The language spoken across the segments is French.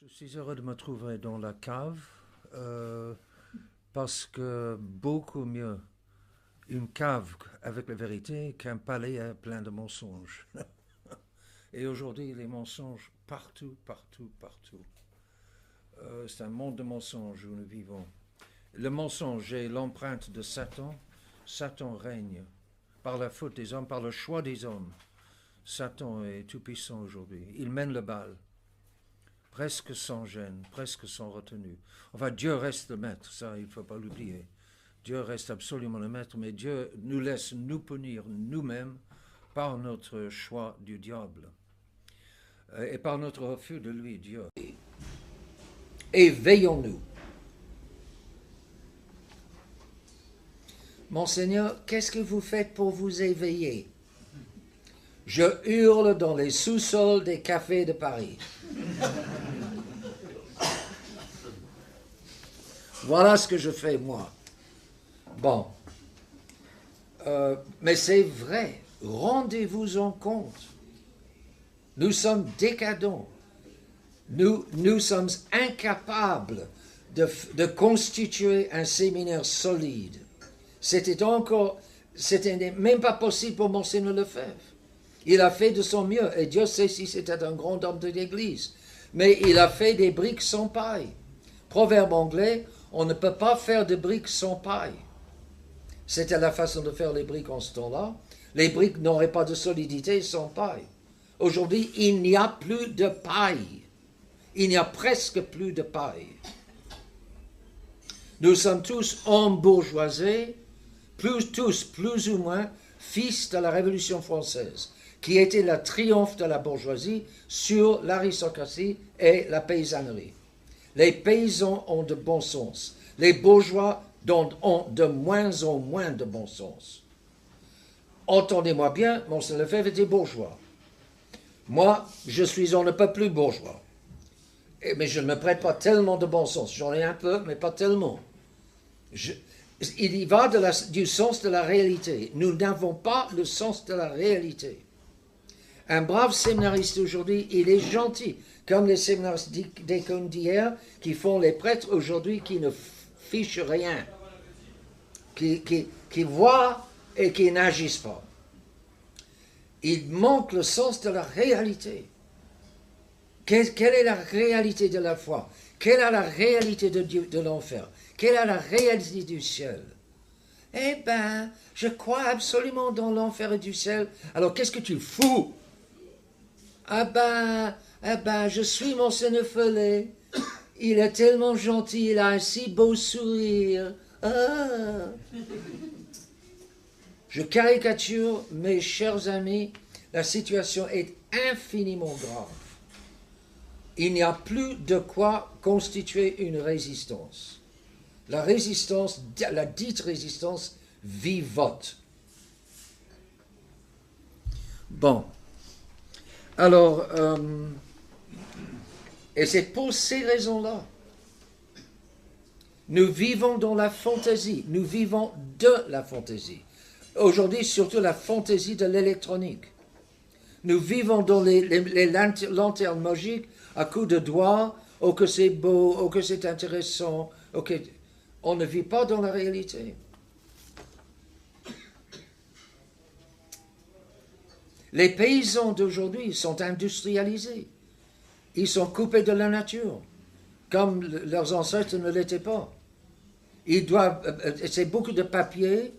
Je suis heureux de me trouver dans la cave euh, parce que beaucoup mieux une cave avec la vérité qu'un palais plein de mensonges. Et aujourd'hui, les mensonges partout, partout, partout. C'est un monde de mensonges où nous vivons. Le mensonge est l'empreinte de Satan. Satan règne par la faute des hommes, par le choix des hommes. Satan est tout-puissant aujourd'hui. Il mène le bal, presque sans gêne, presque sans retenue. Enfin, Dieu reste le maître, ça, il ne faut pas l'oublier. Dieu reste absolument le maître, mais Dieu nous laisse nous punir nous-mêmes par notre choix du diable et par notre refus de lui, Dieu. Éveillons-nous. Monseigneur, qu'est-ce que vous faites pour vous éveiller? Je hurle dans les sous-sols des cafés de Paris. Voilà ce que je fais, moi. Bon. Mais c'est vrai. Rendez-vous en compte. Nous sommes décadents. Nous sommes incapables de constituer un séminaire solide. C'était même pas possible pour Monseigneur Lefebvre. Il a fait de son mieux, et Dieu sait si c'était un grand homme de l'Église. Mais il a fait des briques sans paille. Proverbe anglais, on ne peut pas faire de briques sans paille. C'était la façon de faire les briques en ce temps-là. Les briques n'auraient pas de solidité sans paille. Aujourd'hui, il n'y a plus de paille. Il n'y a presque plus de paille. Nous sommes tous embourgeoisés, tous plus ou moins fils de la Révolution française, qui était le triomphe de la bourgeoisie sur l'aristocratie et la paysannerie. Les paysans ont de bon sens. Les bourgeois ont de moins en moins de bon sens. Entendez-moi bien, Monseigneur Lefebvre était bourgeois. Moi, je suis on ne peut plus bourgeois. Mais je ne me prête pas tellement de bon sens. J'en ai un peu, mais pas tellement. Il y va du sens de la réalité. Nous n'avons pas le sens de la réalité. Un brave séminariste aujourd'hui, il est gentil, comme les séminaristes décons d'hier qui font les prêtres aujourd'hui qui ne fichent rien, qui voient et qui n'agissent pas. Il manque le sens de la réalité. Quelle est la réalité de la foi? Quelle est la réalité de l'enfer? Quelle est la réalité du ciel? Eh bien, je crois absolument dans l'enfer et du ciel. Alors, qu'est-ce que tu fous? Ah ben, je suis Monseigneur Follet. Il est tellement gentil, il a un si beau sourire. Ah. Je caricature, mes chers amis, la situation est infiniment grave. Il n'y a plus de quoi constituer une résistance. La résistance, la dite résistance, vivote. Bon. Alors, et c'est pour ces raisons-là. Nous vivons dans la fantaisie. Nous vivons de la fantaisie. Aujourd'hui, surtout la fantaisie de l'électronique. Nous vivons dans les lanternes magiques à coups de doigts, oh que c'est beau, oh que c'est intéressant, ok. On ne vit pas dans la réalité. Les paysans d'aujourd'hui sont industrialisés. Ils sont coupés de la nature, comme leurs ancêtres ne l'étaient pas. Ils doivent, c'est beaucoup de papier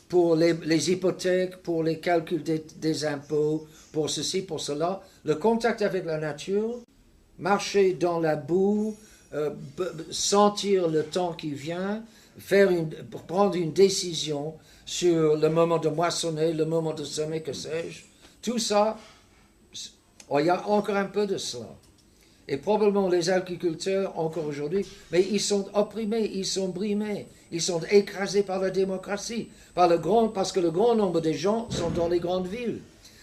pour les hypothèques, pour les calculs des impôts, pour ceci, pour cela. Le contact avec la nature, marcher dans la boue, sentir le temps qui vient, prendre une décision sur le moment de moissonner, le moment de semer, que sais-je. Tout ça, il y a encore un peu de cela. Et probablement les agriculteurs, encore aujourd'hui, mais ils sont opprimés, ils sont brimés, ils sont écrasés par la démocratie, parce que le grand nombre des gens sont dans les grandes villes.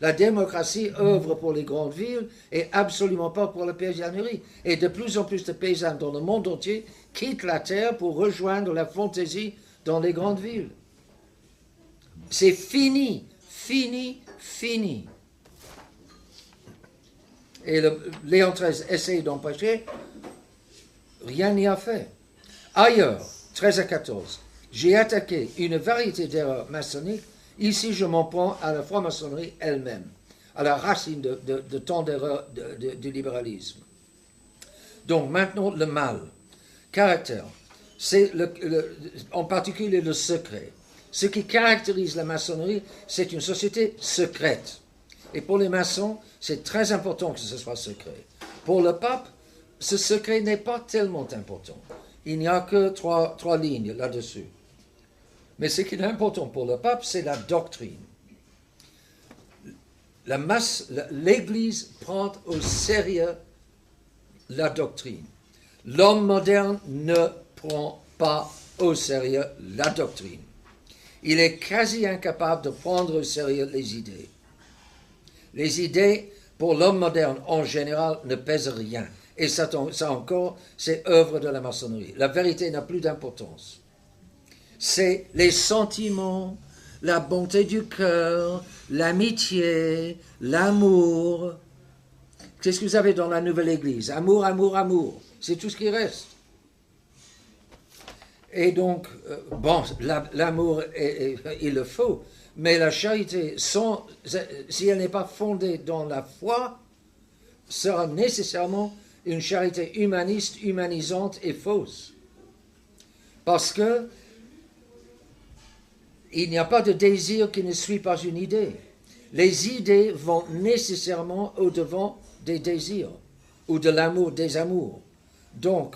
La démocratie œuvre pour les grandes villes et absolument pas pour la paysannerie. Et de plus en plus de paysans dans le monde entier quittent la terre pour rejoindre la fantaisie dans les grandes villes. C'est fini, fini, fini. Et Léon XIII essaye d'empêcher, rien n'y a fait. Ailleurs, 13 à 14, j'ai attaqué une variété d'erreurs maçonniques. Ici, je m'en prends à la franc-maçonnerie elle-même, à la racine de tant d'erreurs du libéralisme. Donc maintenant, le mal. Caractère. C'est en particulier le secret. Ce qui caractérise la maçonnerie, c'est une société secrète. Et pour les maçons, c'est très important que ce soit secret. Pour le pape, ce secret n'est pas tellement important. Il n'y a que trois lignes là-dessus. Mais ce qui est important pour le pape, c'est la doctrine. L'Église prend au sérieux la doctrine. L'homme moderne ne prend pas au sérieux la doctrine. Il est quasi incapable de prendre au sérieux les idées. Les idées, pour l'homme moderne en général, ne pèsent rien. Et ça encore, c'est œuvre de la maçonnerie. La vérité n'a plus d'importance. C'est les sentiments, la bonté du cœur, l'amitié, l'amour. Qu'est-ce que vous avez dans la nouvelle Église? Amour, amour, amour. C'est tout ce qui reste. Et donc, l'amour, il le faut, mais la charité, si elle n'est pas fondée dans la foi, sera nécessairement une charité humaniste, humanisante et fausse. Parce que il n'y a pas de désir qui ne suit pas une idée. Les idées vont nécessairement au-devant des désirs, ou de l'amour, des amours. Donc,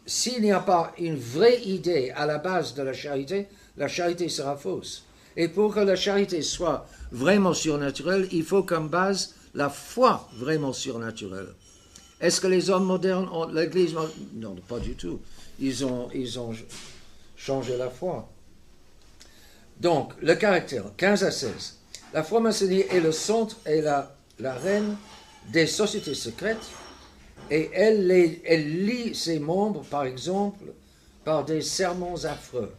s'il n'y a pas une vraie idée à la base de la charité sera fausse. Et pour que la charité soit vraiment surnaturelle, il faut comme base la foi vraiment surnaturelle. Est-ce que les hommes modernes ont l'Église? Non, pas du tout. Ils ont changé la foi. Donc, le caractère, 15 à 16. La franc-maçonnerie est le centre et la reine des sociétés secrètes, et elle lie ses membres, par exemple, par des sermons affreux.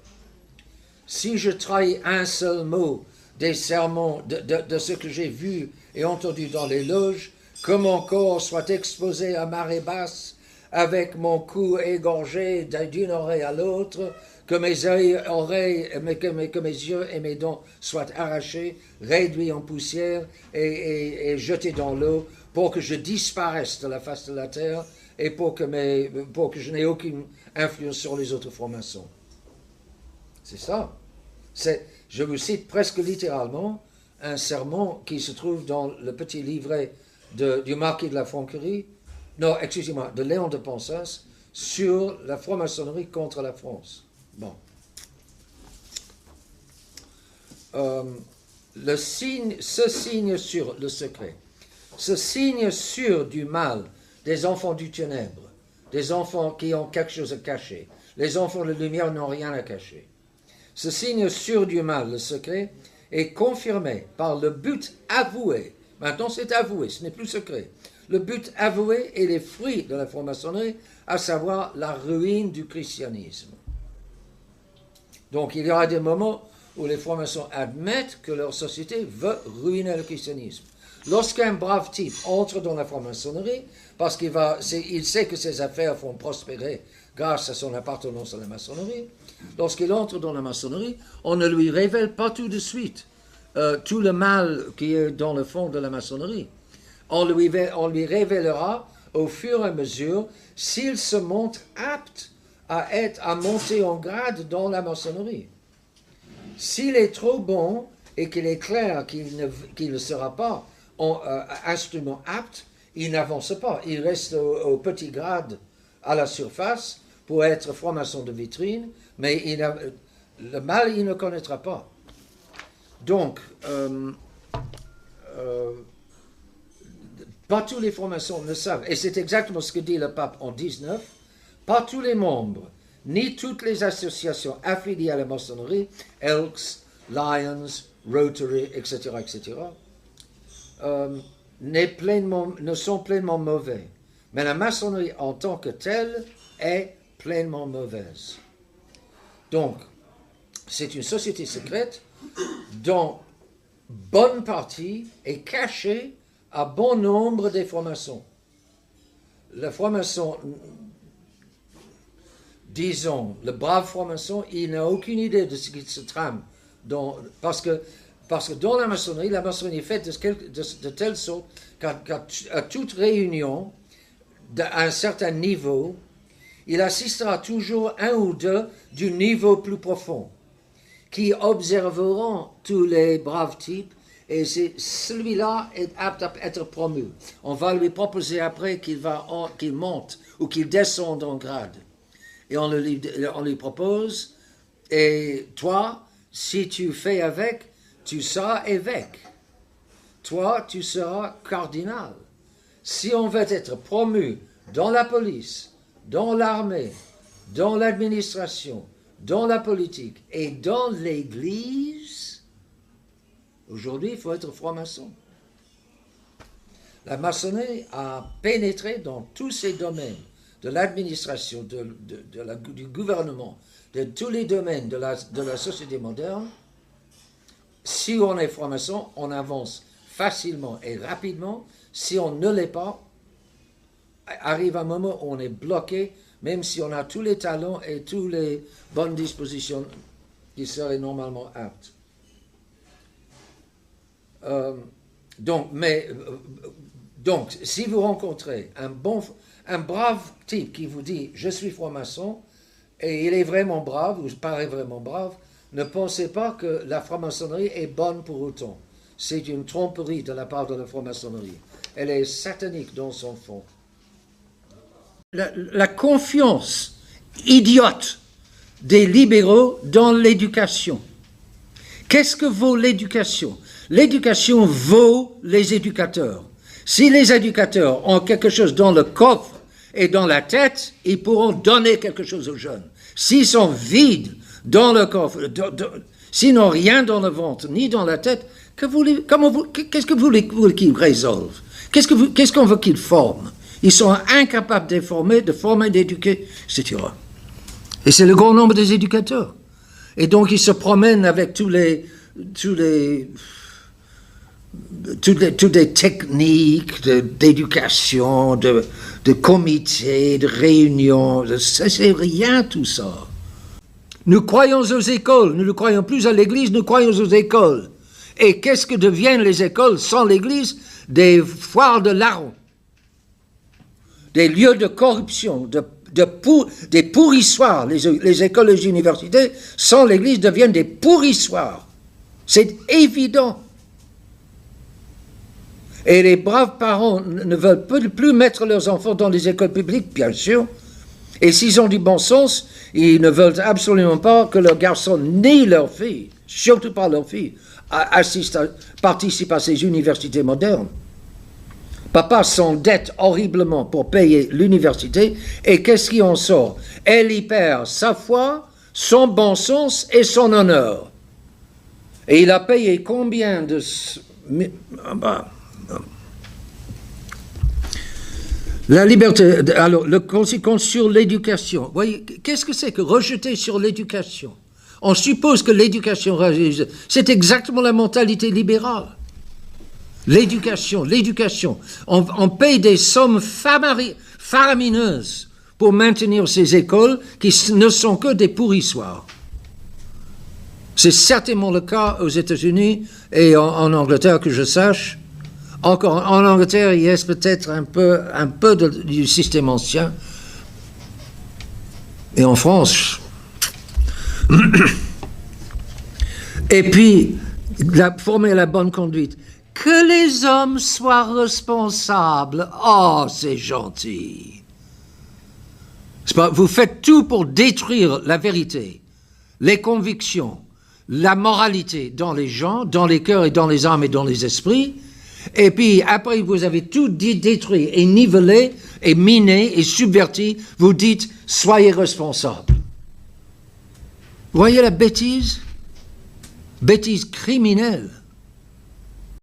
Si je trahis un seul mot des sermons de ce que j'ai vu et entendu dans les loges, que mon corps soit exposé à marée basse, avec mon cou égorgé d'une oreille à l'autre, que mes oreilles, que mes yeux et mes dents soient arrachés, réduits en poussière et jetés dans l'eau, pour que je disparaisse de la face de la terre et pour que je n'ai aucune influence sur les autres francs-maçons. C'est ça. Je vous cite presque littéralement un sermon qui se trouve dans le petit livret du marquis de la Franquerie, non, excusez-moi, de Léon de Pensas, sur la franc-maçonnerie contre la France. Bon. Ce signe sur le secret, ce signe sûr du mal des enfants du ténèbre, des enfants qui ont quelque chose à cacher. Les enfants de lumière n'ont rien à cacher. Ce signe sûr du mal, le secret, est confirmé par le but avoué. Maintenant, c'est avoué, ce n'est plus secret. Le but avoué est les fruits de la franc-maçonnerie, à savoir la ruine du christianisme. Donc, il y aura des moments où les francs-maçons admettent que leur société veut ruiner le christianisme. Lorsqu'un brave type entre dans la franc-maçonnerie, parce qu'il sait que ses affaires vont prospérer grâce à son appartenance à la maçonnerie, lorsqu'il entre dans la maçonnerie, on ne lui révèle pas tout de suite tout le mal qui est dans le fond de la maçonnerie. On lui révélera au fur et à mesure s'il se montre apte à monter en grade dans la maçonnerie. S'il est trop bon et qu'il est clair qu'il ne sera pas instrument apte, il n'avance pas. Il reste au petit grade à la surface pour être franc-maçon de vitrine, mais le mal, il ne connaîtra pas. Donc, pas tous les francs-maçons ne savent, et c'est exactement ce que dit le pape en 19, pas tous les membres, ni toutes les associations affiliées à la maçonnerie, Elks, Lions, Rotary, etc., ne sont pleinement mauvais. Mais la maçonnerie en tant que telle est pleinement mauvaise. Donc, c'est une société secrète dont bonne partie est cachée à bon nombre des francs-maçons. Le franc-maçon disons, le brave franc-maçon, il n'a aucune idée de ce qui se trame. Parce que dans la maçonnerie est faite de telle sorte qu'à toute réunion, à un certain niveau, il assistera toujours un ou deux du niveau plus profond, qui observeront tous les braves types, et celui-là est apte à être promu. On va lui proposer après qu'il monte ou qu'il descende en grade. Et on lui propose, et toi, si tu fais avec, tu seras évêque. Toi, tu seras cardinal. Si on veut être promu dans la police, dans l'armée, dans l'administration, dans la politique et dans l'Église, aujourd'hui, il faut être franc-maçon. La maçonnerie a pénétré dans tous ces domaines, de l'administration, du gouvernement, de tous les domaines de la société moderne. Si on est franc-maçon, on avance facilement et rapidement. Si on ne l'est pas, arrive un moment où on est bloqué, même si on a tous les talents et toutes les bonnes dispositions qui seraient normalement aptes. Donc, si vous rencontrez un brave type qui vous dit « je suis franc-maçon » et il est vraiment brave, ou paraît vraiment brave, ne pensez pas que la franc-maçonnerie est bonne pour autant. C'est une tromperie de la part de la franc-maçonnerie. Elle est satanique dans son fond. La confiance idiote des libéraux dans l'éducation. Qu'est-ce que vaut l'éducation? L'éducation vaut les éducateurs. Si les éducateurs ont quelque chose dans le coffre et dans la tête, ils pourront donner quelque chose aux jeunes. S'ils sont vides dans le coffre, s'ils n'ont rien dans le ventre ni dans la tête, qu'est-ce que vous voulez qu'ils résolvent? Qu'est-ce qu'on veut qu'ils forment? Ils sont incapables de former, d'éduquer, etc. Et c'est le grand nombre des éducateurs. Et donc ils se promènent avec toutes les techniques d'éducation, de comités, de réunions. C'est rien tout ça. Nous croyons aux écoles, nous ne croyons plus à l'église, nous croyons aux écoles. Et qu'est-ce que deviennent les écoles sans l'église? Des foires de larrons, des lieux de corruption, des pourrissoirs. Les écoles et les universités sans l'église deviennent des pourrissoirs. C'est évident. Et les braves parents ne veulent plus mettre leurs enfants dans les écoles publiques, bien sûr. Et s'ils ont du bon sens, ils ne veulent absolument pas que leurs garçons ni leurs filles, surtout pas leurs filles, participent à ces universités modernes. Papa s'endette horriblement pour payer l'université, et qu'est-ce qui en sort? Elle y perd sa foi, son bon sens et son honneur. Et il a payé combien de... La liberté, alors le conséquence sur l'éducation. Voyez, qu'est-ce que c'est que rejeter sur l'éducation? On suppose que l'éducation religieuse, c'est exactement la mentalité libérale. L'éducation. On paye des sommes faramineuses pour maintenir ces écoles qui ne sont que des pourrissoirs. C'est certainement le cas aux États-Unis et en Angleterre, que je sache. Encore en Angleterre, il reste peut-être un peu du système ancien. Et en France. Et puis, former la bonne conduite. Que les hommes soient responsables. Oh, c'est gentil. Vous faites tout pour détruire la vérité, les convictions, la moralité dans les gens, dans les cœurs et dans les âmes et dans les esprits. Et puis, après, vous avez tout détruit et nivelé et miné et subverti. Vous dites, soyez responsables. Voyez la bêtise? Bêtise criminelle.